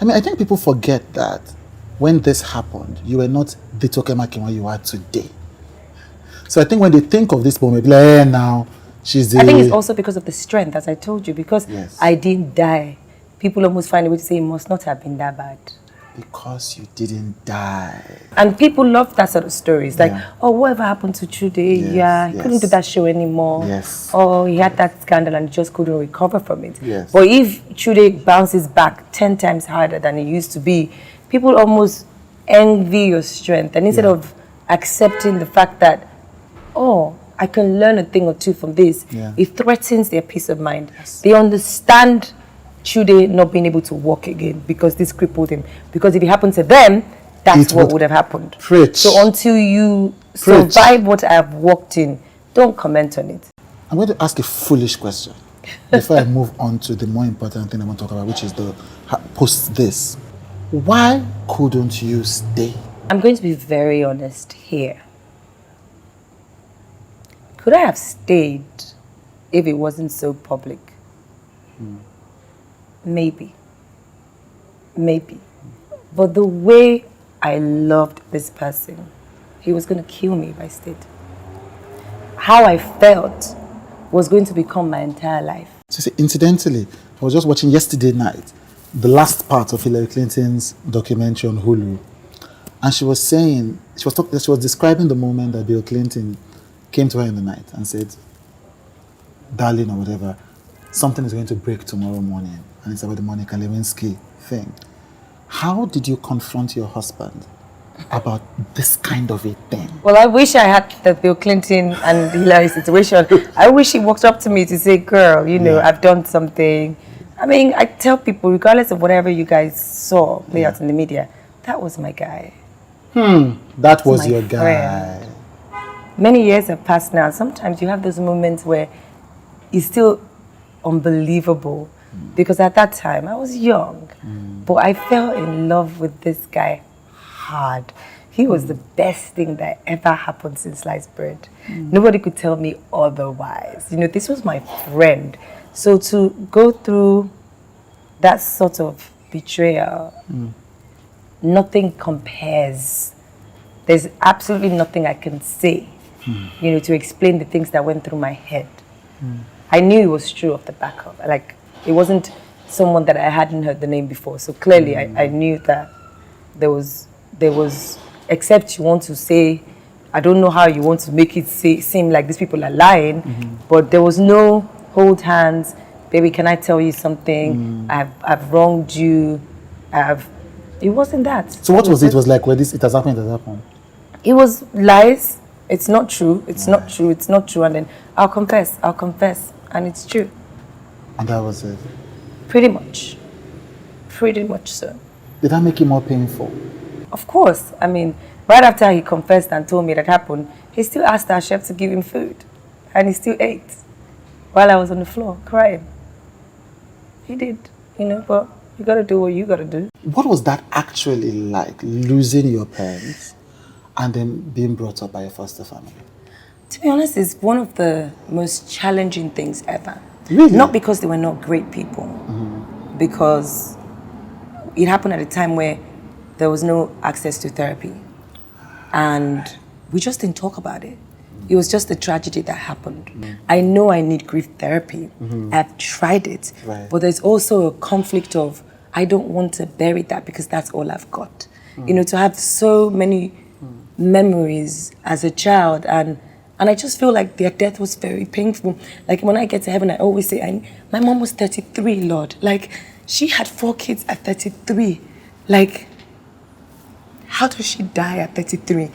I mean, I think people forget that when this happened, you were not the Toke Makinwa you are today. So I think when they think of this moment, like, hey, now she's the... I think it's also because of the strength, as I told you, because I didn't die. People almost find a way to say it must not have been that bad. Because you didn't die. And people love that sort of stories. Like, oh, whatever happened to Chude? He couldn't do that show anymore. Yes. Oh, he had that scandal and he just couldn't recover from it. Yes. But if Chude bounces back 10 times harder than it used to be, people almost envy your strength. And instead of accepting the fact that, oh, I can learn a thing or two from this, it threatens their peace of mind. Yes. They understand Chude not being able to walk again because this crippled him. Because if it happened to them, that's what would have happened. Preach. So until you survive what I have walked in, don't comment on it. I'm going to ask a foolish question before I move on to the more important thing I want to talk about, which is the post this. Why couldn't you stay? I'm going to be very honest here. Could I have stayed if it wasn't so public? Maybe. But the way I loved this person, he was going to kill me if I stayed. How I felt was going to become my entire life. So, incidentally, I was just watching yesterday night the last part of Hillary Clinton's documentary on Hulu, and she was saying, she was describing the moment that Bill Clinton came to her in the night and said, "Darling," or whatever, "something is going to break tomorrow morning." And it's about the Monica Lewinsky thing. How did you confront your husband about this kind of a thing? Well, I wish I had the Bill Clinton and Hillary situation. I wish he walked up to me to say, "Girl, you know, I've done something." I mean, I tell people, regardless of whatever you guys saw play out in the media, that was my guy. That was your guy. Many years have passed now. Sometimes you have those moments where it's still unbelievable. Because at that time, I was young. But I fell in love with this guy hard. He was the best thing that ever happened since sliced bread. Nobody could tell me otherwise. You know, this was my friend. So to go through that sort of betrayal, nothing compares. There's absolutely nothing I can say, you know, to explain the things that went through my head. I knew it was true off the back of, like, it wasn't someone that I hadn't heard the name before. So clearly I knew that there was, except you want to say, I don't know how you want to make it seem like these people are lying, but there was no hold hands, baby, can I tell you something? I've wronged you. It wasn't that. So what was it? It was like, well, it has happened, It was lies. It's not true. It's not true. It's not true. And then I'll confess. And it's true. And that was it? Pretty much. Pretty much so. Did that make it more painful? Of course. I mean, right after he confessed and told me that happened, he still asked our chef to give him food. And he still ate while I was on the floor crying. He did, you know, but you got to do what you got to do. What was that actually like, losing your parents and then being brought up by your foster family? To be honest, it's one of the most challenging things ever. Really? Not because they were not great people, because it happened at a time where there was no access to therapy. And we just didn't talk about it. It was just a tragedy that happened. I know I need grief therapy. I've tried it. But there's also a conflict of, I don't want to bury that because that's all I've got. You know, to have so many memories as a child, and I just feel like their death was very painful. Like when I get to heaven, I always say, my mom was 33, Lord. Like, she had 4 kids at 33. Like, how does she die at 33?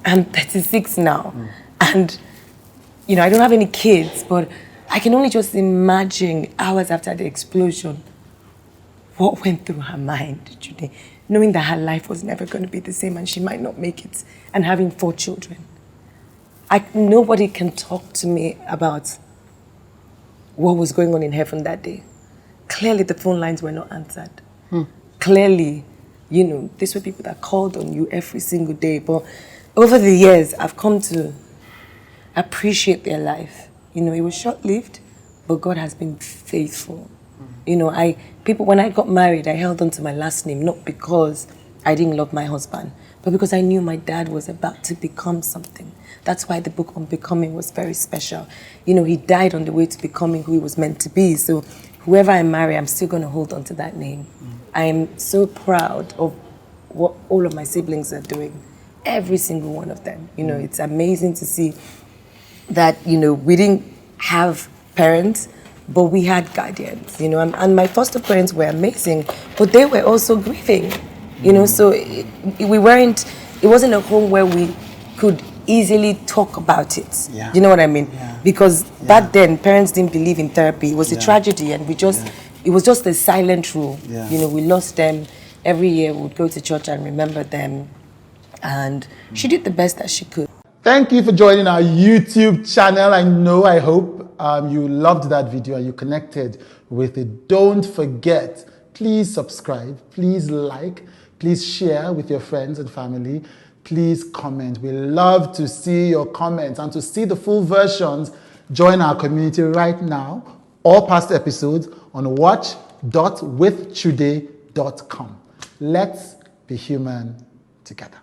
I'm 36 now. And, you know, I don't have any kids, but I can only just imagine hours after the explosion, what went through her mind today, knowing that her life was never going to be the same and she might not make it, and having 4 children. Nobody can talk to me about what was going on in heaven that day. Clearly, the phone lines were not answered. Clearly, you know, these were people that called on you every single day. But over the years, I've come to appreciate their life. You know, it was short-lived, but God has been faithful. You know, when I got married, I held on to my last name, not because I didn't love my husband, but because I knew my dad was about to become something. That's why the book on becoming was very special. You know, he died on the way to becoming who he was meant to be. So whoever I marry, I'm still going to hold on to that name. I am so proud of what all of my siblings are doing. Every single one of them. You know, it's amazing to see that, you know, we didn't have parents, but we had guardians, you know, and my foster parents were amazing, but they were also grieving, you know, so it wasn't a home where we could easily talk about it. Yeah. You know what I mean? Yeah. Because back then, parents didn't believe in therapy. It was a tragedy, and it was just a silent rule. Yeah. You know, we lost them. Every year we would go to church and remember them, and she did the best that she could. Thank you for joining our YouTube channel. I hope you loved that video and you connected with it. Don't forget, please subscribe, please like, please share with your friends and family. Please comment. We love to see your comments, and to see the full versions, join our community right now. All past episodes on watch.withchude.com. Let's be human together.